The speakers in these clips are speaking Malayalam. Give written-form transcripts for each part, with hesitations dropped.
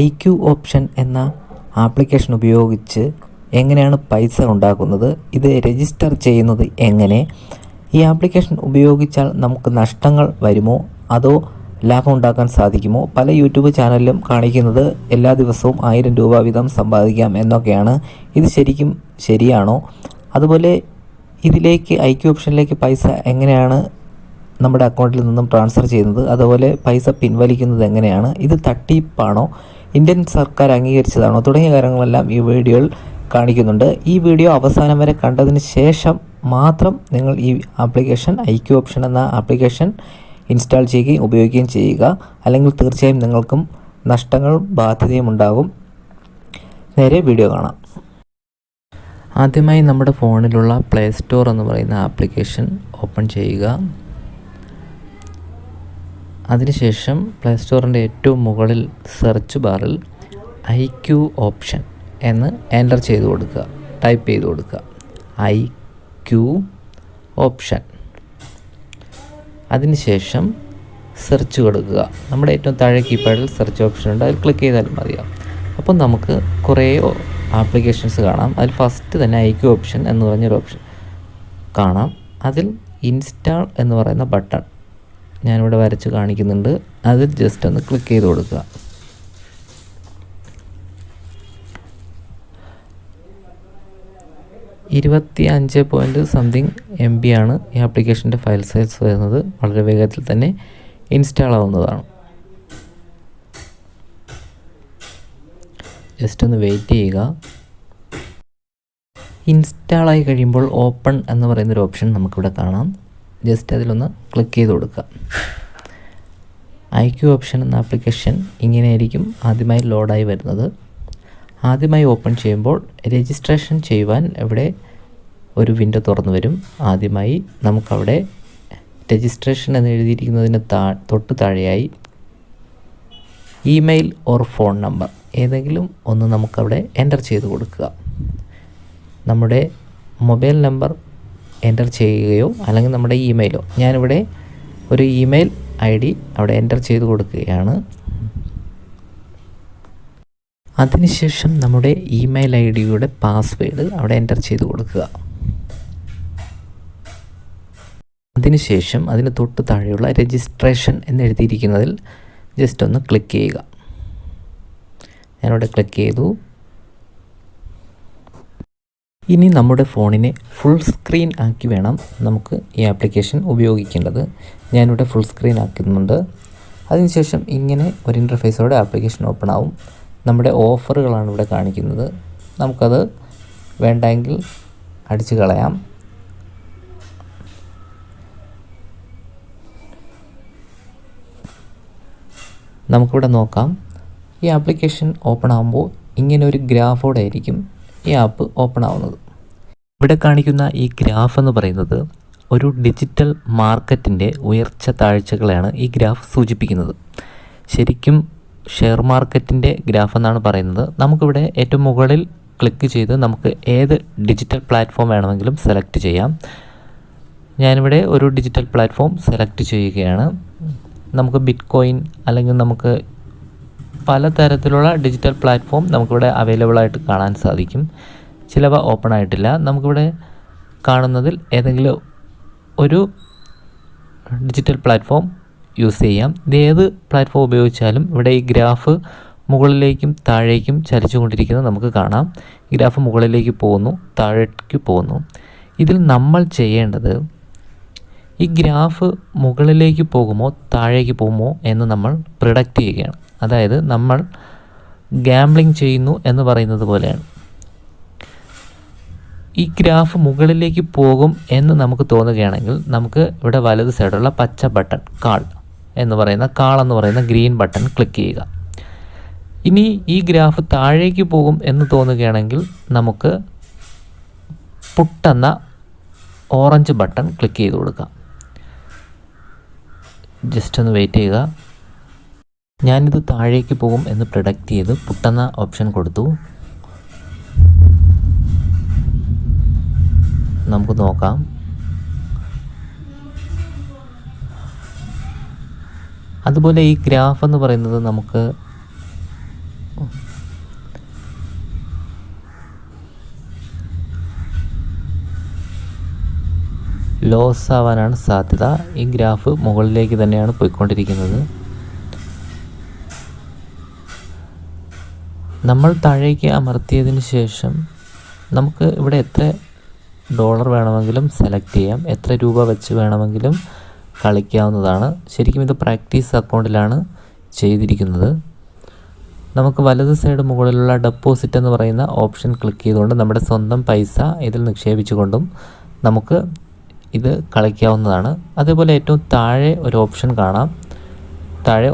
IQ ഓപ്ഷൻ എന്ന ആപ്ലിക്കേഷൻ ഉപയോഗിച്ച് എങ്ങനെയാണ് പൈസ ഉണ്ടാക്കുന്നത്, ഇത് രജിസ്റ്റർ ചെയ്യുന്നത് എങ്ങനെ, ഈ ആപ്ലിക്കേഷൻ ഉപയോഗിച്ചാൽ നമുക്ക് നഷ്ടങ്ങൾ വരുമോ അതോ ലാഭം ഉണ്ടാക്കാൻ സാധിക്കുമോ? പല യൂട്യൂബ് ചാനലിലും കാണിക്കുന്നത് എല്ലാ ദിവസവും 1000 രൂപ വീതം സമ്പാദിക്കാം എന്നൊക്കെയാണ്. ഇത് ശരിക്കും ശരിയാണോ? അതുപോലെ ഇതിലേക്ക് IQ ഓപ്ഷനിലേക്ക് പൈസ എങ്ങനെയാണ് നമ്മുടെ അക്കൗണ്ടിൽ നിന്നും ട്രാൻസ്ഫർ ചെയ്യുന്നത്, അതുപോലെ പൈസ പിൻവലിക്കുന്നത് എങ്ങനെയാണ്, ഇത് തട്ടിപ്പാണോ, ഇന്ത്യൻ സർക്കാർ അംഗീകരിച്ചതാണോ തുടങ്ങിയ കാര്യങ്ങളെല്ലാം ഈ വീഡിയോയിൽ കാണിക്കുന്നുണ്ട്. ഈ വീഡിയോ അവസാനം വരെ കണ്ടതിന് ശേഷം മാത്രം നിങ്ങൾ ഈ ആപ്ലിക്കേഷൻ IQ ഓപ്ഷൻ എന്ന ആപ്ലിക്കേഷൻ ഇൻസ്റ്റാൾ ചെയ്യുകയും ഉപയോഗിക്കുകയും ചെയ്യുക. അല്ലെങ്കിൽ തീർച്ചയായും നിങ്ങൾക്കും നഷ്ടങ്ങളും ബാധ്യതയും ഉണ്ടാകും. നേരെ വീഡിയോ കാണാം. ആദ്യമായി നമ്മുടെ ഫോണിലുള്ള പ്ലേ സ്റ്റോർ എന്ന് പറയുന്ന ആപ്ലിക്കേഷൻ ഓപ്പൺ ചെയ്യുക. അതിനുശേഷം പ്ലേ സ്റ്റോറിൻ്റെ ഏറ്റവും മുകളിൽ സെർച്ച് ബാറിൽ IQ ഓപ്ഷൻ എന്ന് എൻ്റർ ചെയ്ത് കൊടുക്കുക, ടൈപ്പ് ചെയ്ത് കൊടുക്കുക. IQ option. അതിനുശേഷം സെർച്ച് കൊടുക്കുക. നമ്മുടെ ഏറ്റവും താഴെ കീപാഡിൽ സെർച്ച് ഓപ്ഷൻ ഉണ്ട്, അതിൽ ക്ലിക്ക് ചെയ്താലും മതിയാവും. അപ്പോൾ നമുക്ക് കുറേ ആപ്ലിക്കേഷൻസ് കാണാം. അതിൽ ഫസ്റ്റ് തന്നെ IQ ഓപ്ഷൻ എന്ന് പറഞ്ഞൊരു ഓപ്ഷൻ കാണാം. അതിൽ ഇൻസ്റ്റാൾ എന്ന് പറയുന്ന ബട്ടൺ ഞാനിവിടെ വരച്ച് കാണിക്കുന്നുണ്ട്. അതിൽ ജസ്റ്റ് ഒന്ന് ക്ലിക്ക് ചെയ്ത് കൊടുക്കുക. .5 MB ആണ് ഈ ആപ്ലിക്കേഷൻ്റെ ഫയൽ സൈസ് വരുന്നത്. വളരെ വേഗത്തിൽ തന്നെ ഇൻസ്റ്റാൾ ആവുന്നതാണ്. ജസ്റ്റ് ഒന്ന് വെയിറ്റ് ചെയ്യുക. ഇൻസ്റ്റാളായി കഴിയുമ്പോൾ ഓപ്പൺ എന്ന് പറയുന്നൊരു ഓപ്ഷൻ നമുക്കിവിടെ കാണാം. ജസ്റ്റ് അതിലൊന്ന് ക്ലിക്ക് ചെയ്ത് കൊടുക്കുക. IQ ഓപ്ഷൻ എന്ന ആപ്ലിക്കേഷൻ ഇങ്ങനെയായിരിക്കും ആദ്യമായി ലോഡായി വരുന്നത്. ആദ്യമായി ഓപ്പൺ ചെയ്യുമ്പോൾ രജിസ്ട്രേഷൻ ചെയ്യുവാൻ ഇവിടെ ഒരു വിൻഡോ തുറന്നു വരും. ആദ്യമായി നമുക്കവിടെ രജിസ്ട്രേഷൻ എന്ന് എഴുതിയിരിക്കുന്നതിന് തൊട്ട് താഴെയായി ഇമെയിൽ ഓർ ഫോൺ നമ്പർ ഏതെങ്കിലും ഒന്ന് നമുക്കവിടെ എൻ്റർ ചെയ്ത് കൊടുക്കുക. നമ്മുടെ മൊബൈൽ നമ്പർ എൻ്റർ ചെയ്യുകയോ അല്ലെങ്കിൽ നമ്മുടെ ഇമെയിലോ, ഞാനിവിടെ ഒരു ഇമെയിൽ ID അവിടെ എൻ്റർ ചെയ്ത് കൊടുക്കുകയാണ്. അതിനുശേഷം നമ്മുടെ ഇമെയിൽ ID പാസ്വേഡ് അവിടെ എൻ്റർ ചെയ്ത് കൊടുക്കുക. അതിനുശേഷം അതിന് തൊട്ട് താഴെയുള്ള രജിസ്ട്രേഷൻ എന്ന് എഴുതിയിരിക്കുന്നതിൽ ജസ്റ്റ് ഒന്ന് ക്ലിക്ക് ചെയ്യുക. ഞാനിവിടെ ക്ലിക്ക് ചെയ്തു. ഇനി നമ്മുടെ ഫോണിനെ ഫുൾ സ്ക്രീൻ ആക്കി വേണം നമുക്ക് ഈ ആപ്ലിക്കേഷൻ ഉപയോഗിക്കേണ്ടത്. ഞാനിവിടെ ഫുൾ സ്ക്രീൻ ആക്കുന്നുണ്ട്. അതിനുശേഷം ഇങ്ങനെ ഒരു ഇൻ്റർഫേസോടെ ആപ്ലിക്കേഷൻ ഓപ്പൺ ആവും. നമ്മുടെ ഓഫറുകളാണ് ഇവിടെ കാണിക്കുന്നത്. നമുക്കത് വേണ്ടെങ്കിൽ അടിച്ചു കളയാം. നമുക്കിവിടെ നോക്കാം. ഈ ആപ്ലിക്കേഷൻ ഓപ്പൺ ആകുമ്പോൾ ഇങ്ങനെ ഒരു ഗ്രാഫോടെ ആയിരിക്കും ഈ ആപ്പ് ഓപ്പൺ ആവുന്നത്. ഇവിടെ കാണിക്കുന്ന ഈ ഗ്രാഫ് എന്ന് പറയുന്നത് ഒരു ഡിജിറ്റൽ മാർക്കറ്റിൻ്റെ ഉയർച്ച താഴ്ചകളെയാണ് ഈ ഗ്രാഫ് സൂചിപ്പിക്കുന്നത്. ശരിക്കും ഷെയർ മാർക്കറ്റിൻ്റെ ഗ്രാഫ് എന്നാണ് പറയുന്നത്. നമുക്കിവിടെ ഏറ്റവും മുകളിൽ ക്ലിക്ക് ചെയ്ത് നമുക്ക് ഏത് ഡിജിറ്റൽ പ്ലാറ്റ്ഫോം വേണമെങ്കിലും സെലക്ട് ചെയ്യാം. ഞാനിവിടെ ഒരു ഡിജിറ്റൽ പ്ലാറ്റ്ഫോം സെലക്ട് ചെയ്യുകയാണ്. നമുക്ക് ബിറ്റ്കോയിൻ അല്ലെങ്കിൽ നമുക്ക് പലതരത്തിലുള്ള ഡിജിറ്റൽ പ്ലാറ്റ്ഫോം നമുക്കിവിടെ അവൈലബിൾ ആയിട്ട് കാണാൻ സാധിക്കും. ചിലവ ഓപ്പൺ ആയിട്ടില്ല. നമുക്കിവിടെ കാണുന്നതിൽ ഏതെങ്കിലും ഒരു ഡിജിറ്റൽ പ്ലാറ്റ്ഫോം യൂസ് ചെയ്യാം. ഇത് ഏത് പ്ലാറ്റ്ഫോം ഉപയോഗിച്ചാലും ഇവിടെ ഈ ഗ്രാഫ് മുകളിലേക്കും താഴേക്കും ചലിച്ചുകൊണ്ടിരിക്കുന്നത് നമുക്ക് കാണാം. ഈ ഗ്രാഫ് മുകളിലേക്ക് പോകുന്നു, താഴേക്ക് പോകുന്നു. ഇതിൽ നമ്മൾ ചെയ്യേണ്ടത് ഈ ഗ്രാഫ് മുകളിലേക്ക് പോകുമോ താഴേക്ക് പോകുമോ എന്ന് നമ്മൾ പ്രിഡിക്റ്റ് ചെയ്യുകയാണ്. അതായത് നമ്മൾ ഗാംബ്ലിംഗ് ചെയ്യുന്നു എന്ന് പറയുന്നത് പോലെയാണ്. ഈ ഗ്രാഫ് മുകളിലേക്ക് പോകും എന്ന് നമുക്ക് തോന്നുകയാണെങ്കിൽ നമുക്ക് ഇവിടെ വലത് സൈഡുള്ള പച്ച ബട്ടൺ കാൾ എന്ന് പറയുന്ന ഗ്രീൻ ബട്ടൺ ക്ലിക്ക് ചെയ്യുക. ഇനി ഈ ഗ്രാഫ് താഴേക്ക് പോകും എന്ന് തോന്നുകയാണെങ്കിൽ നമുക്ക് പുട്ടെന്ന ഓറഞ്ച് ബട്ടൺ ക്ലിക്ക് ചെയ്ത് കൊടുക്കാം. ജസ്റ്റ് ഒന്ന് വെയിറ്റ് ചെയ്യുക. ഞാനിത് താഴേക്ക് പോകും എന്ന് പ്രിഡിക്റ്റ് ചെയ്ത് പുട്ടെന്ന ഓപ്ഷൻ കൊടുത്തു. നമുക്ക് നോക്കാം. അതുപോലെ ഈ ഗ്രാഫ് എന്ന് പറയുന്നത് നമുക്ക് ലോസ് ആവാനാണ് സാധ്യത. ഈ ഗ്രാഫ് മുകളിലേക്ക് തന്നെയാണ് പോയിക്കൊണ്ടിരിക്കുന്നത്. നമ്മൾ താഴേക്ക് അമർത്തിയതിന് ശേഷം നമുക്ക് ഇവിടെ എത്ര ഡോളർ വേണമെങ്കിലും സെലക്ട് ചെയ്യാം, എത്ര രൂപ വെച്ച് വേണമെങ്കിലും കളിക്കാവുന്നതാണ്. ശരിക്കും ഇത് പ്രാക്ടീസ് അക്കൗണ്ടിലാണ് ചെയ്തിരിക്കുന്നത്. നമുക്ക് വലത് സൈഡ് മുകളിലുള്ള ഡെപ്പോസിറ്റ് എന്ന് പറയുന്ന ഓപ്ഷൻ ക്ലിക്ക് ചെയ്തുകൊണ്ട് നമ്മുടെ സ്വന്തം പൈസ ഇതിൽ നിക്ഷേപിച്ചുകൊണ്ടും നമുക്ക് ഇത് കളിക്കാവുന്നതാണ്. അതേപോലെ ഏറ്റവും താഴെ ഒരു ഓപ്ഷൻ കാണാം, താഴെ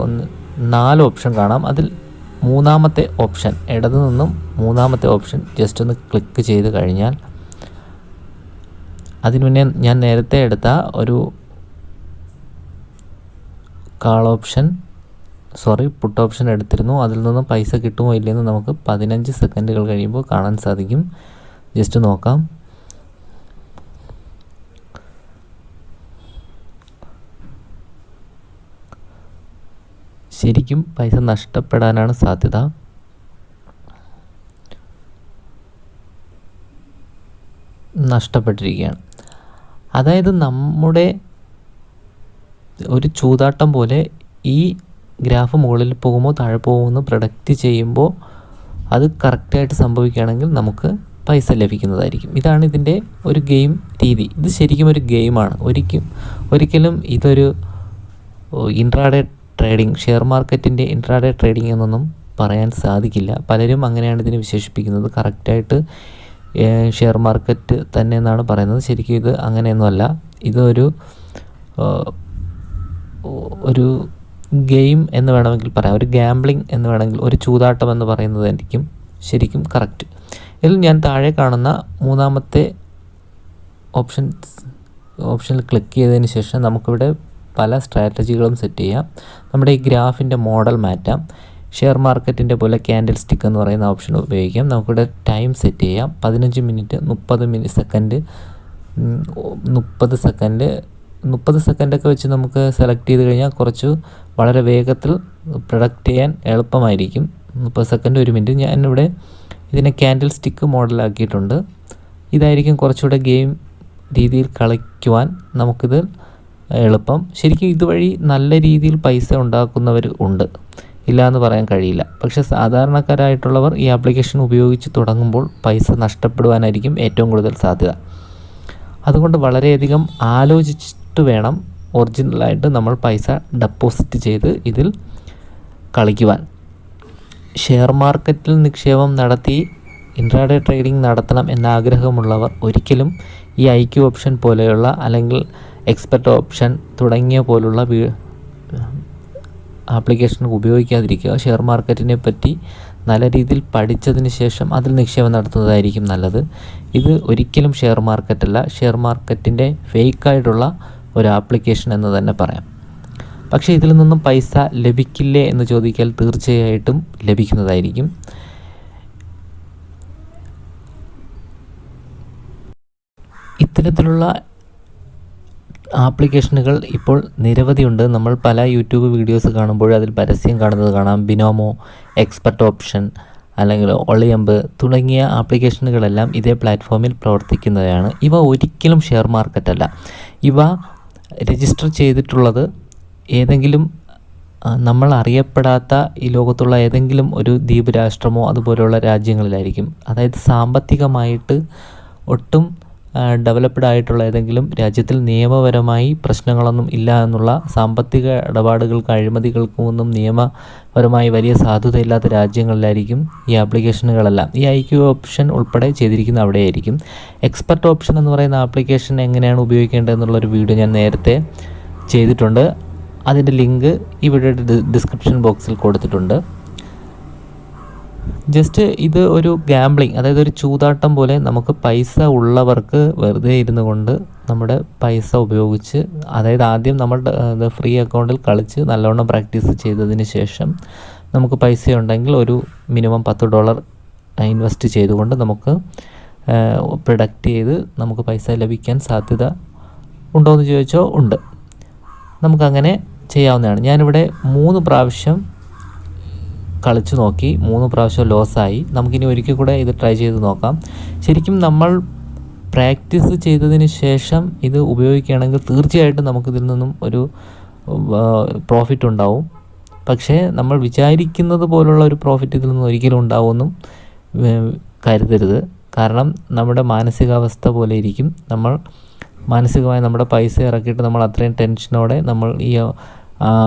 4 ഓപ്ഷൻ കാണാം. അതിൽ മൂന്നാമത്തെ ഓപ്ഷൻ, ഇടതു നിന്നും മൂന്നാമത്തെ ഓപ്ഷൻ ജസ്റ്റ് ഒന്ന് ക്ലിക്ക് ചെയ്ത് കഴിഞ്ഞാൽ അതിന് മുന്നേ ഞാൻ നേരത്തെ എടുത്ത ഒരു പുട്ട് ഓപ്ഷൻ എടുത്തിരുന്നു. അതിൽ നിന്ന് പൈസ കിട്ടുമോ ഇല്ലയെന്ന് നമുക്ക് 15 സെക്കൻഡുകൾ കഴിയുമ്പോൾ കാണാൻ സാധിക്കും. ജസ്റ്റ് നോക്കാം. ശരിക്കും പൈസ നഷ്ടപ്പെടാനാണ് സാധ്യത. നഷ്ടപ്പെട്ടിരിക്കുകയാണ്. അതായത് നമ്മുടെ ഒരു ചൂതാട്ടം പോലെ ഈ ഗ്രാഫ് മുകളിൽ പോകുമോ താഴെ പോകുമെന്ന് പ്രൊഡക്റ്റ് ചെയ്യുമ്പോൾ അത് കറക്റ്റായിട്ട് സംഭവിക്കുകയാണെങ്കിൽ നമുക്ക് പൈസ ലഭിക്കുന്നതായിരിക്കും. ഇതാണ് ഇതിൻ്റെ ഒരു ഗെയിം രീതി. ഇത് ശരിക്കും ഒരു ഗെയിമാണ്. ഒരിക്കലും ഇതൊരു ഇൻട്രാഡേ ട്രേഡിംഗ്, ഷെയർ മാർക്കറ്റിൻ്റെ ഇൻട്രാഡേ ട്രേഡിംഗ് എന്നൊന്നും പറയാൻ സാധിക്കില്ല. പലരും അങ്ങനെയാണ് ഇതിനെ വിശേഷിപ്പിക്കുന്നത്. കറക്റ്റായിട്ട് ഷെയർ മാർക്കറ്റ് തന്നെ എന്നാണ് പറയുന്നത്. ശരിക്കും ഇത് അങ്ങനെയൊന്നുമല്ല. ഇതൊരു ഗെയിം എന്ന് വേണമെങ്കിൽ പറയാം, ഒരു ഗാംബ്ലിംഗ് എന്ന് വേണമെങ്കിൽ, ഒരു ചൂതാട്ടം എന്ന് പറയുന്നതായിരിക്കും ശരിക്കും കറക്റ്റ്. ഇതിൽ ഞാൻ താഴെ കാണുന്ന മൂന്നാമത്തെ ഓപ്ഷനിൽ ക്ലിക്ക് ചെയ്തതിന് ശേഷം നമുക്കിവിടെ പല സ്ട്രാറ്റജികളും സെറ്റ് ചെയ്യാം. നമ്മുടെ ഈ ഗ്രാഫിൻ്റെ മോഡൽ മാറ്റാം. ഷെയർ മാർക്കറ്റിൻ്റെ പോലെ ക്യാൻഡിൽ സ്റ്റിക്ക് എന്ന് പറയുന്ന ഓപ്ഷൻ ഉപയോഗിക്കാം. നമുക്കിവിടെ ടൈം സെറ്റ് ചെയ്യാം. 15 മിനിറ്റ്, 30 സെക്കൻഡൊക്കെ വെച്ച് നമുക്ക് സെലക്ട് ചെയ്ത് കഴിഞ്ഞാൽ കുറച്ച് വളരെ വേഗത്തിൽ പ്രൊഡക്റ്റ് ചെയ്യാൻ എളുപ്പമായിരിക്കും. 30 സെക്കൻഡ്, 1 മിനിറ്റ്. ഞാനിവിടെ ഇതിനെ ക്യാൻഡിൽ സ്റ്റിക്ക് മോഡലാക്കിയിട്ടുണ്ട്. ഇതായിരിക്കും കുറച്ചുകൂടെ ഗെയിം രീതിയിൽ കളിക്കുവാൻ നമുക്കിത് എളുപ്പം. ശരിക്കും ഇതുവഴി നല്ല രീതിയിൽ പൈസ ഉണ്ടാക്കുന്നവർ ഉണ്ട്, ഇല്ല എന്ന് പറയാൻ കഴിയില്ല. പക്ഷേ സാധാരണക്കാരായിട്ടുള്ളവർ ഈ ആപ്ലിക്കേഷൻ ഉപയോഗിച്ച് തുടങ്ങുമ്പോൾ പൈസ നഷ്ടപ്പെടുവാനായിരിക്കും ഏറ്റവും കൂടുതൽ സാധ്യത. അതുകൊണ്ട് വളരെയധികം ആലോചിച്ചിട്ട് വേണം ഒറിജിനലായിട്ട് നമ്മൾ പൈസ ഡെപ്പോസിറ്റ് ചെയ്ത് ഇതിൽ കളിക്കുവാൻ. ഷെയർ മാർക്കറ്റിൽ നിക്ഷേപം നടത്തി ഇൻട്രാഡേ ട്രേഡിംഗ് നടത്തണം എന്ന ആഗ്രഹമുള്ളവർ ഒരിക്കലും ഈ IQ ഓപ്ഷൻ പോലെയുള്ള അല്ലെങ്കിൽ എക്സ്പെർട്ട് ഓപ്ഷൻ തുടങ്ങിയ പോലുള്ള ആപ്ലിക്കേഷൻ ഉപയോഗിക്കാതിരിക്കുക. ഷെയർ മാർക്കറ്റിനെ പറ്റി നല്ല രീതിയിൽ പഠിച്ചതിന് ശേഷം അതിൽ നിക്ഷേപം നടത്തുന്നതായിരിക്കും നല്ലത്. ഇത് ഒരിക്കലും ഷെയർ മാർക്കറ്റല്ല, ഷെയർ മാർക്കറ്റിൻ്റെ ഫേക്കായിട്ടുള്ള ഒരു ആപ്ലിക്കേഷൻ എന്ന് തന്നെ പറയാം. പക്ഷേ ഇതിൽ നിന്നും പൈസ ലഭിക്കില്ലേ എന്ന് ചോദിച്ചാൽ തീർച്ചയായിട്ടും ലഭിക്കുന്നതായിരിക്കും. ഇത്തരത്തിലുള്ള ആപ്ലിക്കേഷനുകൾ ഇപ്പോൾ നിരവധിയുണ്ട്. നമ്മൾ പല യൂട്യൂബ് വീഡിയോസ് കാണുമ്പോൾ അതിൽ പരസ്യം കാണുന്നത് കാണാം. ബിനോമോ, എക്സ്പെർട്ട് ഓപ്ഷൻ അല്ലെങ്കിൽ ഒളിയമ്പ് തുടങ്ങിയ ആപ്ലിക്കേഷനുകളെല്ലാം ഇതേ പ്ലാറ്റ്ഫോമിൽ പ്രവർത്തിക്കുന്നതാണ്. ഇവ ഒരിക്കലും ഷെയർ മാർക്കറ്റല്ല. ഇവ രജിസ്റ്റർ ചെയ്തിട്ടുള്ളത് ഏതെങ്കിലും നമ്മൾ അറിയപ്പെടാത്ത ഈ ലോകത്തുള്ള ഏതെങ്കിലും ഒരു ദ്വീപ് രാഷ്ട്രമോ അതുപോലെയുള്ള രാജ്യങ്ങളിലായിരിക്കും. അതായത് സാമ്പത്തികമായിട്ട് ഒട്ടും ഡെവലപ്ഡ് ആയിട്ടുള്ള ഏതെങ്കിലും രാജ്യത്തിൽ നിയമപരമായി പ്രശ്നങ്ങളൊന്നും ഇല്ല എന്നുള്ള, സാമ്പത്തിക ഇടപാടുകൾക്ക് അഴിമതികൾക്കും ഒന്നും നിയമപരമായി വലിയ സാധുതയില്ലാത്ത രാജ്യങ്ങളിലായിരിക്കും ഈ ആപ്ലിക്കേഷനുകളെല്ലാം. ഈ IQ ഓപ്ഷൻ ഉൾപ്പെടെ ചെയ്തിരിക്കുന്ന അവിടെയായിരിക്കും. എക്സ്പെർട്ട് ഓപ്ഷൻ എന്ന് പറയുന്ന ആപ്ലിക്കേഷൻ എങ്ങനെയാണ് ഉപയോഗിക്കേണ്ടതെന്നുള്ളൊരു വീഡിയോ ഞാൻ നേരത്തെ ചെയ്തിട്ടുണ്ട്. അതിൻ്റെ ലിങ്ക് ഈ വീഡിയോയുടെ ഡിസ്ക്രിപ്ഷൻ ബോക്സിൽ കൊടുത്തിട്ടുണ്ട്. ജസ്റ്റ് ഇത് ഒരു ഗാംബ്ലിംഗ്, അതായത് ഒരു ചൂതാട്ടം പോലെ നമുക്ക് പൈസ ഉള്ളവർക്ക് വെറുതെ ഇരുന്നു കൊണ്ട് നമ്മുടെ പൈസ ഉപയോഗിച്ച്, അതായത് ആദ്യം നമ്മളുടെ ഫ്രീ അക്കൗണ്ടിൽ കളിച്ച് നല്ലവണ്ണം പ്രാക്ടീസ് ചെയ്തതിന് ശേഷം നമുക്ക് പൈസ ഉണ്ടെങ്കിൽ ഒരു മിനിമം $10 ഇൻവെസ്റ്റ് ചെയ്തുകൊണ്ട് നമുക്ക് പ്രൊഡക്റ്റ് ചെയ്ത് നമുക്ക് പൈസ ലഭിക്കാൻ സാധ്യത ഉണ്ടോ എന്ന് ചോദിച്ചാൽ ഉണ്ട്. നമുക്കങ്ങനെ ചെയ്യാവുന്നതാണ്. ഞാനിവിടെ 3 പ്രാവശ്യം കളിച്ചു നോക്കി, 3 പ്രാവശ്യം ലോസായി. നമുക്കിനി ഒരിക്കൽ കൂടെ ഇത് ട്രൈ ചെയ്ത് നോക്കാം. ശരിക്കും നമ്മൾ പ്രാക്ടീസ് ചെയ്തതിന് ശേഷം ഇത് ഉപയോഗിക്കുകയാണെങ്കിൽ തീർച്ചയായിട്ടും നമുക്കിതിൽ നിന്നും ഒരു പ്രോഫിറ്റ് ഉണ്ടാവും. പക്ഷേ നമ്മൾ വിചാരിക്കുന്നത് പോലുള്ള ഒരു പ്രോഫിറ്റ് ഇതിൽ നിന്ന് ഒരിക്കലും ഉണ്ടാവുമെന്നും കരുതരുത്. കാരണം നമ്മുടെ മാനസികാവസ്ഥ പോലെ ഇരിക്കും. നമ്മൾ മാനസികമായി നമ്മുടെ പൈസ ഇറക്കിയിട്ട് നമ്മൾ അത്രയും ടെൻഷനോടെ നമ്മൾ ഈ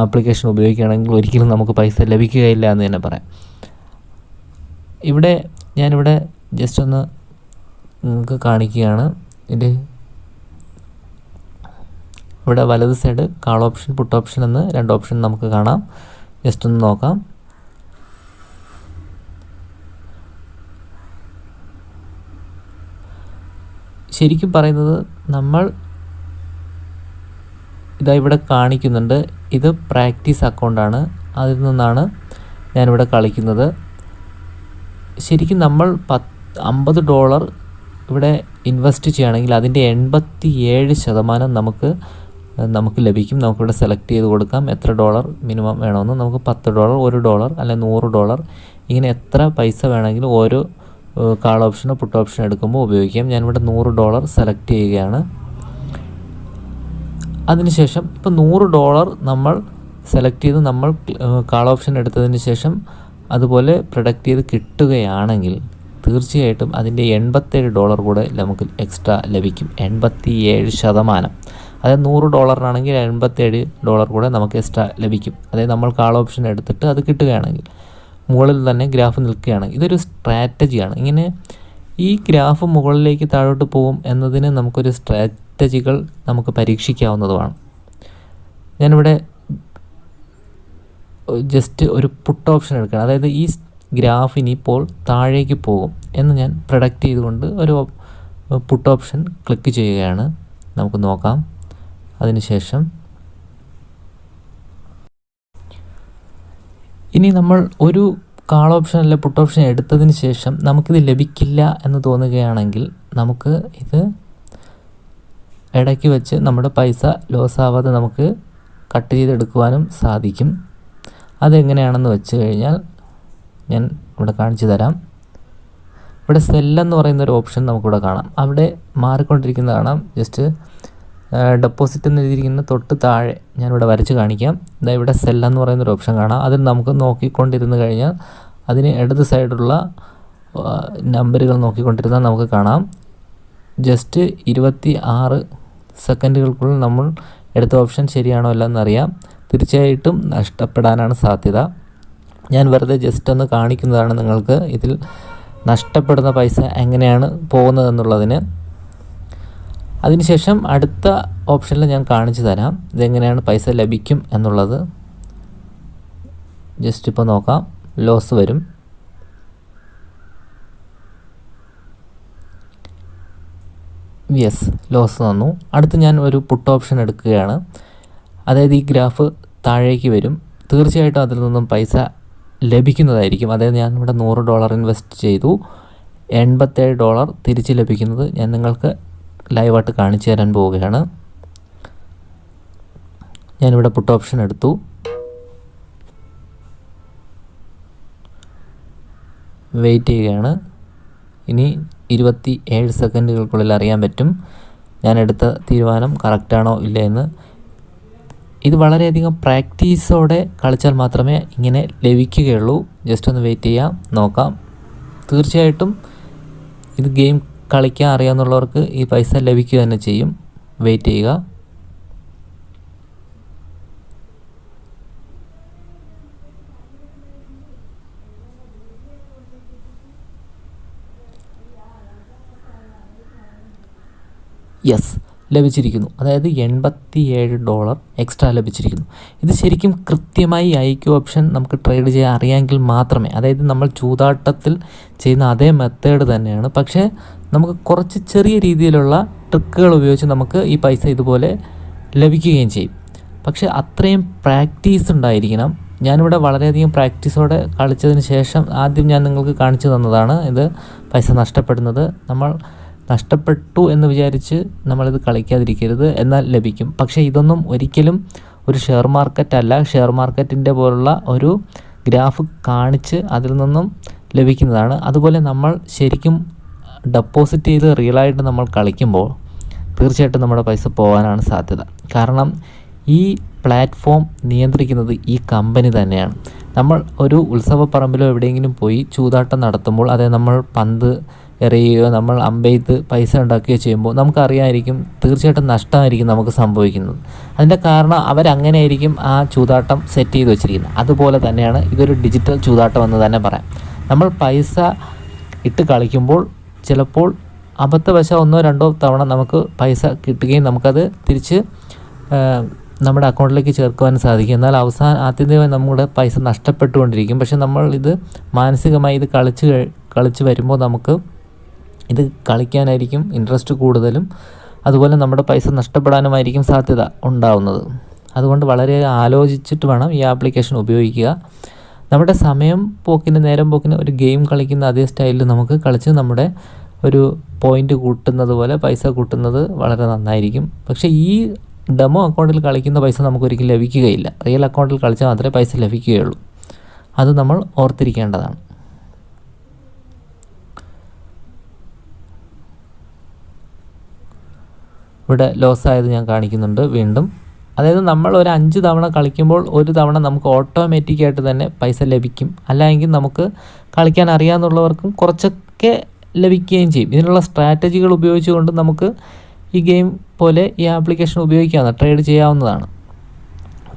ആപ്ലിക്കേഷൻ ഉപയോഗിക്കുകയാണെങ്കിൽ ഒരിക്കലും നമുക്ക് പൈസ ലഭിക്കുകയില്ല എന്ന് തന്നെ പറയാം. ഞാനിവിടെ ജസ്റ്റ് ഒന്ന് നിങ്ങൾക്ക് കാണിക്കുകയാണ്. ഇവിടെ വലത് side call option, put option എന്ന് 2 ഓപ്ഷൻ നമുക്ക് കാണാം. ജസ്റ്റ് ഒന്ന് നോക്കാം. ശരിക്കും പറയുന്നത് നമ്മൾ ഇവിടെ കാണിക്കുന്നുണ്ട്. ഇത് പ്രാക്ടീസ് അക്കൗണ്ടാണ്. അതിൽ നിന്നാണ് ഞാനിവിടെ കളിക്കുന്നത്. ശരിക്കും നമ്മൾ $50 ഇവിടെ ഇൻവെസ്റ്റ് ചെയ്യുകയാണെങ്കിൽ അതിൻ്റെ 87% നമുക്ക് ലഭിക്കും. നമുക്കിവിടെ സെലക്ട് ചെയ്ത് കൊടുക്കാം എത്ര ഡോളർ മിനിമം വേണമെന്ന്. നമുക്ക് $10, $1 അല്ലെങ്കിൽ $100 ഇങ്ങനെ എത്ര പൈസ വേണമെങ്കിലും ഓരോ കാൾ ഓപ്ഷനോ പുട്ട് ഓപ്ഷനോ എടുക്കുമ്പോൾ ഉപയോഗിക്കാം. ഞാനിവിടെ $100 സെലക്ട് ചെയ്യുകയാണ്. അതിനുശേഷം ഇപ്പോൾ $100 നമ്മൾ സെലക്ട് ചെയ്ത് നമ്മൾ കാൾ ഓപ്ഷൻ എടുത്തതിന് ശേഷം അതുപോലെ പ്രൊഡക്റ്റ് ചെയ്ത് കിട്ടുകയാണെങ്കിൽ തീർച്ചയായിട്ടും അതിൻ്റെ $87 കൂടെ നമുക്ക് എക്സ്ട്രാ ലഭിക്കും. 87%. അതായത് $100 $87 കൂടെ നമുക്ക് എക്സ്ട്രാ ലഭിക്കും. അതായത് നമ്മൾ കാൾ ഓപ്ഷൻ എടുത്തിട്ട് അത് കിട്ടുകയാണെങ്കിൽ മുകളിൽ തന്നെ ഗ്രാഫ് നിൽക്കുകയാണ്. ഇതൊരു സ്ട്രാറ്റജിയാണ്. ഇങ്ങനെ ഈ ഗ്രാഫ് മുകളിലേക്ക് താഴോട്ട് പോകും എന്നതിന് നമുക്കൊരു സ്ട്രാറ്റജികൾ നമുക്ക് പരീക്ഷിക്കാവുന്നതുമാണ്. ഞാനിവിടെ ജസ്റ്റ് ഒരു പുട്ട് ഓപ്ഷൻ എടുക്കുകയാണ്. അതായത് ഈ ഗ്രാഫ് ഇനിയിപ്പോൾ താഴേക്ക് പോകും എന്ന് ഞാൻ പ്രൊഡക്റ്റ് ചെയ്തുകൊണ്ട് ഒരു പുട്ട് ഓപ്ഷൻ ക്ലിക്ക് ചെയ്യുകയാണ്. നമുക്ക് നോക്കാം. അതിനുശേഷം ഇനി നമ്മൾ ഒരു കാൾ ഓപ്ഷൻ അല്ല പുട്ട് ഓപ്ഷൻ എടുത്തതിന് ശേഷം നമുക്കിത് ലഭിക്കില്ല എന്ന് തോന്നുകയാണെങ്കിൽ നമുക്ക് ഇത് ഇടയ്ക്ക് വെച്ച് നമ്മുടെ പൈസ ലോസ് ആവാതെ നമുക്ക് കട്ട് ചെയ്തെടുക്കുവാനും സാധിക്കും. അതെങ്ങനെയാണെന്ന് വെച്ച് കഴിഞ്ഞാൽ ഞാൻ ഇവിടെ കാണിച്ചു തരാം. ഇവിടെ സെല്ലെന്ന് പറയുന്നൊരു ഓപ്ഷൻ നമുക്കിവിടെ കാണാം. അവിടെ മാറിക്കൊണ്ടിരിക്കുന്നത് കാണാം. ജസ്റ്റ് ഡെപ്പോസിറ്റ് എന്ന് എഴുതിയിരിക്കുന്ന തൊട്ട് താഴെ ഞാനിവിടെ വരച്ച് കാണിക്കാം. ഇവിടെ സെല്ലെന്ന് പറയുന്നൊരു ഓപ്ഷൻ കാണാം. അതിൽ നമുക്ക് നോക്കിക്കൊണ്ടിരുന്ന് കഴിഞ്ഞാൽ അതിന് ഇടത് സൈഡുള്ള നമ്പറുകൾ നോക്കിക്കൊണ്ടിരുന്നാൽ നമുക്ക് കാണാം. ജസ്റ്റ് 26 സെക്കൻഡുകൾക്കുള്ളിൽ നമ്മൾ എടുത്ത ഓപ്ഷൻ ശരിയാണോ അല്ല എന്നറിയാം. തീർച്ചയായിട്ടും നഷ്ടപ്പെടാനാണ് സാധ്യത. ഞാൻ വെറുതെ ജസ്റ്റ് ഒന്ന് കാണിക്കുന്നതാണ് നിങ്ങൾക്ക് ഇതിൽ നഷ്ടപ്പെടുന്ന പൈസ എങ്ങനെയാണ് പോകുന്നതെന്നുള്ളതിന്. അതിനുശേഷം അടുത്ത ഓപ്ഷനിൽ ഞാൻ കാണിച്ചു തരാം ഇതെങ്ങനെയാണ് പൈസ ലഭിക്കും എന്നുള്ളത്. ജസ്റ്റ് ഇപ്പോൾ നോക്കാം. ലോസ് വരും. യെസ്, ലോസ് തന്നു. അടുത്ത് ഞാൻ ഒരു പുട്ട് ഓപ്ഷൻ എടുക്കുകയാണ്. അതായത് ഈ ഗ്രാഫ് താഴേക്ക് വരും. തീർച്ചയായിട്ടും അതിൽ നിന്നും പൈസ ലഭിക്കുന്നതായിരിക്കും. അതായത് ഞാൻ ഇവിടെ $100 ഇൻവെസ്റ്റ് ചെയ്തു, $87 തിരിച്ച് ലഭിക്കുന്നത് ഞാൻ നിങ്ങൾക്ക് ലൈവായിട്ട് കാണിച്ചു തരാൻ പോവുകയാണ്. ഞാനിവിടെ പുട്ട് ഓപ്ഷൻ എടുത്തു. വെയിറ്റ് ചെയ്യുകയാണ്. ഇനി 27 സെക്കൻഡുകൾക്കുള്ളിൽ അറിയാൻ പറ്റും ഞാൻ എടുത്ത തീരുമാനം കറക്റ്റാണോ ഇല്ല എന്ന്. ഇത് വളരെയധികം പ്രാക്ടീസോടെ കളിച്ചാൽ മാത്രമേ ഇങ്ങനെ ലഭിക്കുകയുള്ളൂ. ജസ്റ്റ് ഒന്ന് വെയിറ്റ് ചെയ്യാം, നോക്കാം. തീർച്ചയായിട്ടും ഇത് ഗെയിം കളിക്കാൻ അറിയാവുന്നവർക്ക് ഈ പൈസ ലഭിക്കുക തന്നെ ചെയ്യും. വെയിറ്റ് ചെയ്യുക. യെസ്, ലഭിച്ചിരിക്കുന്നു. അതായത് $87 എക്സ്ട്രാ ലഭിച്ചിരിക്കുന്നു. ഇത് ശരിക്കും കൃത്യമായി IQ ഓപ്ഷൻ നമുക്ക് ട്രേഡ് ചെയ്യാൻ അറിയാമെങ്കിൽ മാത്രമേ, അതായത് നമ്മൾ ചൂതാട്ടത്തിൽ ചെയ്യുന്ന അതേ മെത്തേഡ് തന്നെയാണ്, പക്ഷേ നമുക്ക് കുറച്ച് ചെറിയ രീതിയിലുള്ള ട്രിക്കുകൾ ഉപയോഗിച്ച് നമുക്ക് ഈ പൈസ ഇതുപോലെ ലഭിക്കുകയും ചെയ്യും. പക്ഷേ അത്രയും പ്രാക്ടീസ് ഉണ്ടായിരിക്കണം. ഞാനിവിടെ വളരെയധികം പ്രാക്ടീസോടെ കളിച്ചതിന് ശേഷം ആദ്യം ഞാൻ നിങ്ങൾക്ക് കാണിച്ചു തന്നതാണ് ഇത് പൈസ നഷ്ടപ്പെടുന്നത്. നമ്മൾ നഷ്ടപ്പെട്ടു എന്ന് വിചാരിച്ച് നമ്മളിത് കളിക്കാതിരിക്കരുത്, എന്നാൽ ലഭിക്കും. പക്ഷേ ഇതൊന്നും ഒരിക്കലും ഒരു ഷെയർ മാർക്കറ്റ് അല്ല. ഷെയർ മാർക്കറ്റിൻ്റെ പോലുള്ള ഒരു ഗ്രാഫ് കാണിച്ച് അതിൽ നിന്നും ലഭിക്കുന്നതാണ്. അതുപോലെ നമ്മൾ ശരിക്കും ഡെപ്പോസിറ്റ് ചെയ്ത് റിയലായിട്ട് നമ്മൾ കളിക്കുമ്പോൾ തീർച്ചയായിട്ടും നമ്മുടെ പൈസ പോകാനാണ് സാധ്യത. കാരണം ഈ പ്ലാറ്റ്ഫോം നിയന്ത്രിക്കുന്നത് ഈ കമ്പനി തന്നെയാണ്. നമ്മൾ ഒരു ഉത്സവപ്പറമ്പിലോ എവിടെയെങ്കിലും പോയി ചൂതാട്ടം നടത്തുമ്പോൾ, അതായത് നമ്മൾ പന്ത് എറിയുകയോ നമ്മൾ അമ്പെയ്ത് പൈസ ഉണ്ടാക്കുകയോ ചെയ്യുമ്പോൾ നമുക്കറിയാമായിരിക്കും തീർച്ചയായിട്ടും നഷ്ടമായിരിക്കും നമുക്ക് സംഭവിക്കുന്നത്. അതിൻ്റെ കാരണം അവരങ്ങനെയായിരിക്കും ആ ചൂതാട്ടം സെറ്റ് ചെയ്ത് വെച്ചിരിക്കുന്നത്. അതുപോലെ തന്നെയാണ് ഇതൊരു ഡിജിറ്റൽ ചൂതാട്ടം എന്ന് തന്നെ പറയാം. നമ്മൾ പൈസ ഇട്ട് കളിക്കുമ്പോൾ ചിലപ്പോൾ അബദ്ധവശാൽ 1-2 തവണ നമുക്ക് പൈസ കിട്ടുകയും നമുക്കത് തിരിച്ച് നമ്മുടെ അക്കൗണ്ടിലേക്ക് ചേർക്കുവാൻ സാധിക്കും. എന്നാൽ ആത്യന്തികമായി നമ്മുടെ പൈസ നഷ്ടപ്പെട്ടുകൊണ്ടിരിക്കും. പക്ഷെ നമ്മൾ ഇത് മാനസികമായി ഇത് കളിച്ച് വരുമ്പോൾ നമുക്ക് ഇത് കളിക്കാനായിരിക്കും ഇൻട്രസ്റ്റ് കൂടുതലും. അതുപോലെ നമ്മുടെ പൈസ നഷ്ടപ്പെടാനുമായിരിക്കും സാധ്യത ഉണ്ടാവുന്നത്. അതുകൊണ്ട് വളരെ ആലോചിച്ചിട്ട് വേണം ഈ ആപ്ലിക്കേഷൻ ഉപയോഗിക്കുക. നമ്മുടെ നേരം പോക്കിന് ഒരു ഗെയിം കളിക്കുന്ന അതേ സ്റ്റൈലിൽ നമുക്ക് കളിച്ച് നമ്മുടെ ഒരു പോയിൻ്റ് കൂട്ടുന്നത് പോലെ പൈസ കൂട്ടുന്നത് വളരെ നന്നായിരിക്കും. പക്ഷേ ഈ ഡെമോ അക്കൗണ്ടിൽ കളിക്കുന്ന പൈസ നമുക്കൊരിക്കലും ലഭിക്കുകയില്ല. റിയൽ അക്കൗണ്ടിൽ കളിച്ചാൽ മാത്രമേ പൈസ ലഭിക്കുകയുള്ളൂ. അത് നമ്മൾ ഓർത്തിരിക്കേണ്ടതാണ്. ഇവിടെ ലോസ് ആയത് ഞാൻ കാണിക്കുന്നുണ്ട് വീണ്ടും. അതായത് നമ്മൾ ഒരു 5 തവണ കളിക്കുമ്പോൾ ഒരു തവണ നമുക്ക് ഓട്ടോമാറ്റിക്കായിട്ട് തന്നെ പൈസ ലഭിക്കും. അല്ലെങ്കിൽ നമുക്ക് കളിക്കാൻ അറിയാമെന്നുള്ളവർക്കും കുറച്ചൊക്കെ ലഭിക്കുകയും ചെയ്യും. ഇതിനുള്ള സ്ട്രാറ്റജികൾ ഉപയോഗിച്ചുകൊണ്ട് നമുക്ക് ഈ ഗെയിം പോലെ ഈ ആപ്ലിക്കേഷൻ ഉപയോഗിക്കാവുന്ന ട്രേഡ് ചെയ്യാവുന്നതാണ്.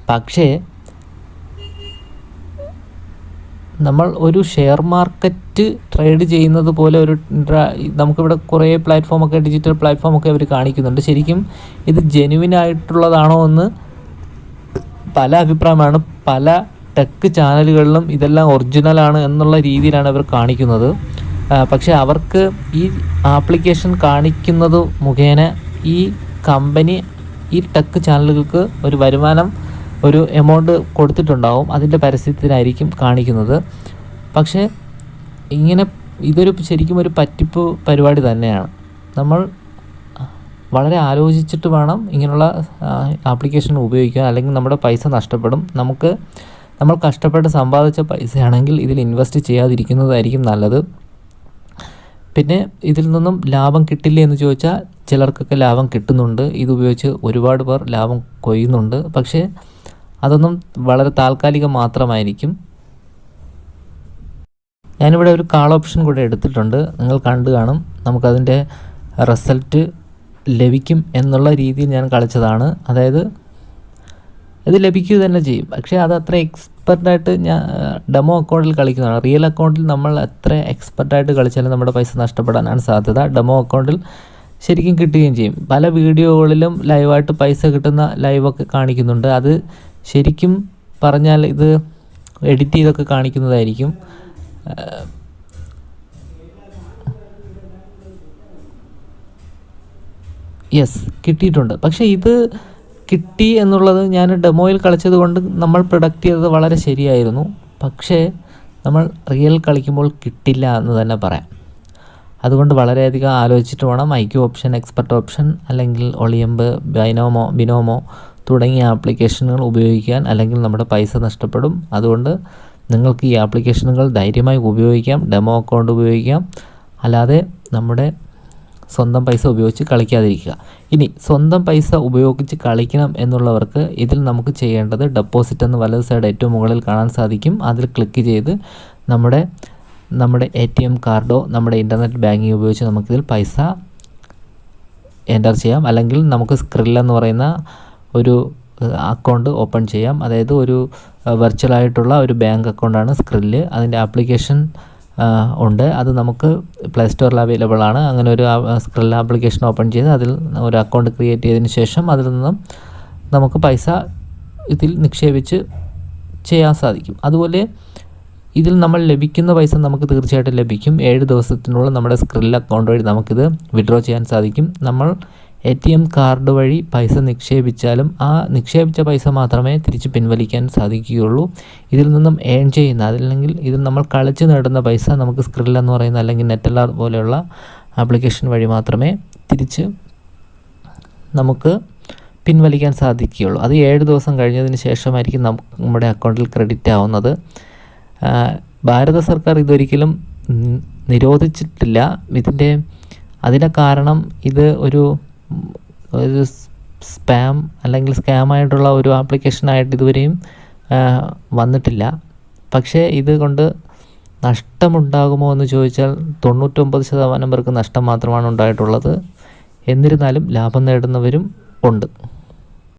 പക്ഷേ നമ്മൾ ഒരു ഷെയർ മാർക്കറ്റ് ട്രേഡ് ചെയ്യുന്നത് പോലെ നമുക്കിവിടെ കുറേ ഡിജിറ്റൽ പ്ലാറ്റ്ഫോമൊക്കെ അവർ കാണിക്കുന്നുണ്ട്. ശരിക്കും ഇത് ജെനുവിൻ ആയിട്ടുള്ളതാണോ എന്ന് പല അഭിപ്രായമാണ്. പല ടെക് ചാനലുകളിലും ഇതെല്ലാം ഒറിജിനലാണ് എന്നുള്ള രീതിയിലാണ് അവർ കാണിക്കുന്നത്. പക്ഷേ അവർക്ക് ഈ ആപ്ലിക്കേഷൻ കാണിക്കുന്നത് മുഖേന ഈ കമ്പനി ഈ ടെക് ചാനലുകൾക്ക് ഒരു വരുമാനം, ഒരു എമൗണ്ട് കൊടുത്തിട്ടുണ്ടാവും. അതിൻ്റെ പരസ്യത്തിനായിരിക്കും കാണിക്കുന്നത്. പക്ഷേ ഇതൊരു ശരിക്കും ഒരു പറ്റിപ്പ് പരിപാടി തന്നെയാണ്. നമ്മൾ വളരെ ആലോചിച്ചിട്ട് വേണം ഇങ്ങനെയുള്ള ആപ്ലിക്കേഷൻ ഉപയോഗിക്കാൻ, അല്ലെങ്കിൽ നമ്മുടെ പൈസ നഷ്ടപ്പെടും. നമ്മൾ കഷ്ടപ്പെട്ട് സമ്പാദിച്ച പൈസയാണെങ്കിൽ ഇതിൽ ഇൻവെസ്റ്റ് ചെയ്യാതിരിക്കുന്നതായിരിക്കും നല്ലത്. പിന്നെ ഇതിൽ നിന്നും ലാഭം കിട്ടില്ലേ എന്ന് ചോദിച്ചാൽ ചിലർക്കൊക്കെ ലാഭം കിട്ടുന്നുണ്ട്. ഇതുപയോഗിച്ച് ഒരുപാട് പേർ ലാഭം കൊയ്യുന്നുണ്ട്. പക്ഷേ അതൊന്നും വളരെ താൽക്കാലികം മാത്രമായിരിക്കും. ഞാനിവിടെ ഒരു കാൾ ഓപ്ഷൻ കൂടെ എടുത്തിട്ടുണ്ട്, നിങ്ങൾ കണ്ടു കാണും. നമുക്കതിൻ്റെ റിസൾട്ട് ലഭിക്കും എന്നുള്ള രീതിയിൽ ഞാൻ കളിച്ചതാണ്. അതായത് ഇത് ലഭിക്കുക തന്നെ ചെയ്യും. പക്ഷേ അത് അത്ര എക്സ്പെർട്ടായിട്ട് ഞാൻ ഡെമോ അക്കൗണ്ടിൽ കളിക്കുന്നതാണ്. റിയൽ അക്കൗണ്ടിൽ നമ്മൾ എത്ര എക്സ്പെർട്ടായിട്ട് കളിച്ചാലും നമ്മുടെ പൈസ നഷ്ടപ്പെടാനാണ് സാധ്യത. ഡെമോ അക്കൗണ്ടിൽ ശരിക്കും കിട്ടുകയും ചെയ്യും. പല വീഡിയോകളിലും ലൈവായിട്ട് പൈസ കിട്ടുന്ന ലൈവൊക്കെ കാണിക്കുന്നുണ്ട്. അത് ശരിക്കും പറഞ്ഞാൽ ഇത് എഡിറ്റ് ചെയ്തൊക്കെ കാണിക്കുന്നതായിരിക്കും. കിട്ടിയിട്ടുണ്ട്. പക്ഷേ ഇത് കിട്ടി എന്നുള്ളത് ഞാൻ ഡെമോയിൽ കളിച്ചത് കൊണ്ട് നമ്മൾ പ്രൊഡക്റ്റ് ചെയ്തത് വളരെ ശരിയായിരുന്നു. പക്ഷേ നമ്മൾ റിയൽ കളിക്കുമ്പോൾ കിട്ടില്ല എന്ന് തന്നെ പറയാം. അതുകൊണ്ട് വളരെയധികം ആലോചിച്ചിട്ട് വേണം IQ ഓപ്ഷൻ, എക്സ്പെർട്ട് ഓപ്ഷൻ, അല്ലെങ്കിൽ ഒളിയമ്പ്, ബിനോമോ തുടങ്ങിയ ആപ്ലിക്കേഷനുകൾ ഉപയോഗിക്കാൻ. അല്ലെങ്കിൽ നമ്മുടെ പൈസ നഷ്ടപ്പെടും. അതുകൊണ്ട് നിങ്ങൾക്ക് ഈ ആപ്ലിക്കേഷനുകൾ ധൈര്യമായി ഉപയോഗിക്കാം. ഡെമോ അക്കൗണ്ട് ഉപയോഗിക്കാം. അല്ലാതെ നമ്മുടെ സ്വന്തം പൈസ ഉപയോഗിച്ച് കളിക്കാതിരിക്കുക. ഇനി സ്വന്തം പൈസ ഉപയോഗിച്ച് കളിക്കണം എന്നുള്ളവർക്ക് ഇതിൽ നമുക്ക് ചെയ്യേണ്ടത് ഡെപ്പോസിറ്റ് എന്ന് വലത് സൈഡ് ഏറ്റവും മുകളിൽ കാണാൻ സാധിക്കും. അതിൽ ക്ലിക്ക് ചെയ്ത് നമ്മുടെ ATM കാർഡോ നമ്മുടെ ഇൻ്റർനെറ്റ് ബാങ്കിങ് ഉപയോഗിച്ച് നമുക്കിതിൽ പൈസ എൻ്റർ ചെയ്യാം. അല്ലെങ്കിൽ നമുക്ക് സ്ക്രിൽ എന്ന് പറയുന്ന ഒരു അക്കൗണ്ട് ഓപ്പൺ ചെയ്യാം. അതായത് ഒരു വെർച്വലായിട്ടുള്ള ഒരു ബാങ്ക് അക്കൗണ്ടാണ് സ്ക്രില്ല്. അതിൻ്റെ ആപ്ലിക്കേഷൻ ഉണ്ട്. അത് നമുക്ക് പ്ലേ സ്റ്റോറിൽ അവൈലബിൾ ആണ്. അങ്ങനെ ഒരു സ്ക്രിൽ ആപ്ലിക്കേഷൻ ഓപ്പൺ ചെയ്ത് അതിൽ ഒരു അക്കൗണ്ട് ക്രിയേറ്റ് ചെയ്തതിന് ശേഷം അതിൽ നിന്നും നമുക്ക് പൈസ ഇതിൽ നിക്ഷേപിച്ച് ചെയ്യാൻ സാധിക്കും. അതുപോലെ ഇതിൽ നമ്മൾ ലഭിക്കുന്ന പൈസ നമുക്ക് തീർച്ചയായിട്ടും ലഭിക്കും. 7 ദിവസത്തിനുള്ളിൽ നമ്മുടെ സ്ക്രിൽ അക്കൗണ്ട് വഴി നമുക്കിത് വിഡ്രോ ചെയ്യാൻ സാധിക്കും. നമ്മൾ ATM കാർഡ് വഴി പൈസ നിക്ഷേപിച്ചാലും ആ നിക്ഷേപിച്ച പൈസ മാത്രമേ തിരിച്ച് പിൻവലിക്കാൻ സാധിക്കുകയുള്ളൂ. ഇതിൽ നിന്നും ഏൺ ചെയ്യുന്ന, അതല്ലെങ്കിൽ ഇതിൽ നമ്മൾ കളിച്ച് നേടുന്ന പൈസ നമുക്ക് സ്ക്രിൽ എന്ന് പറയുന്ന അല്ലെങ്കിൽ നെറ്റലാർ പോലെയുള്ള ആപ്ലിക്കേഷൻ വഴി മാത്രമേ തിരിച്ച് നമുക്ക് പിൻവലിക്കാൻ സാധിക്കുകയുള്ളൂ. അത് 7 ദിവസം കഴിഞ്ഞതിന് ശേഷമായിരിക്കും നമ്മുടെ അക്കൗണ്ടിൽ ക്രെഡിറ്റ് ആവുന്നത്. ഭാരത സർക്കാർ ഇതൊരിക്കലും നിരോധിച്ചിട്ടില്ല. അതിൻ്റെ കാരണം ഇത് ഒരു സ്പാം അല്ലെങ്കിൽ സ്കാമായിട്ടുള്ള ഒരു ആപ്ലിക്കേഷനായിട്ട് ഇതുവരെയും വന്നിട്ടില്ല. പക്ഷേ ഇത് കൊണ്ട് നഷ്ടമുണ്ടാകുമോ എന്ന് ചോദിച്ചാൽ 99% പേർക്ക് നഷ്ടം മാത്രമാണ് ഉണ്ടായിട്ടുള്ളത്. എന്നിരുന്നാലും ലാഭം നേടുന്നവരും ഉണ്ട്.